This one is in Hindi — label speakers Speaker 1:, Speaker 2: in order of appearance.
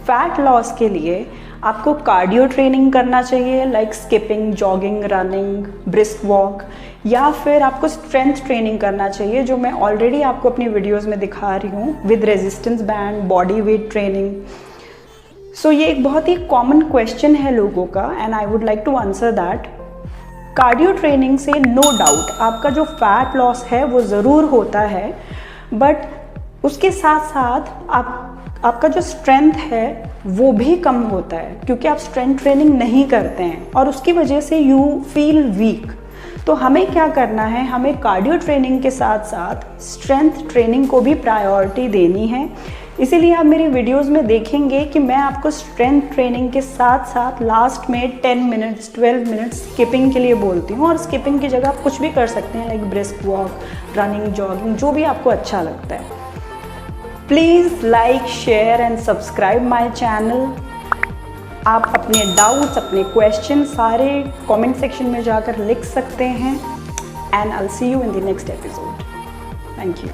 Speaker 1: फैट लॉस के लिए आपको कार्डियो ट्रेनिंग करना चाहिए, like skipping, jogging, running, brisk walk, या फिर आपको स्ट्रेंथ ट्रेनिंग करना चाहिए, जो मैं ऑलरेडी आपको अपनी वीडियोस में दिखा रही हूँ, with resistance band, body weight training. So ये एक बहुत ही कॉमन क्वेश्चन है लोगों का, and I would like to answer that. Cardio training से नो डाउट आपका जो फैट लॉस है वो ज़रूर होता है, बट उसके साथ साथ आपका जो स्ट्रेंथ है वो भी कम होता है, क्योंकि आप स्ट्रेंथ ट्रेनिंग नहीं करते हैं और उसकी वजह से यू फील वीक। तो हमें क्या करना है, हमें कार्डियो ट्रेनिंग के साथ साथ स्ट्रेंथ ट्रेनिंग को भी प्रायोरिटी देनी है। इसीलिए आप मेरी वीडियोस में देखेंगे कि मैं आपको स्ट्रेंथ ट्रेनिंग के साथ साथ लास्ट में 10 मिनट्स 12 मिनट्स स्किपिंग के लिए बोलती हूँ, और स्किपिंग की जगह आप कुछ भी कर सकते हैं, like brisk walk, running, jogging, जो भी आपको अच्छा लगता है। Please like, share and subscribe my channel. आप अपने डाउट्स, अपने क्वेश्चन सारे कमेंट सेक्शन में जाकर लिख सकते हैं, and I will see you in the next episode. Thank you.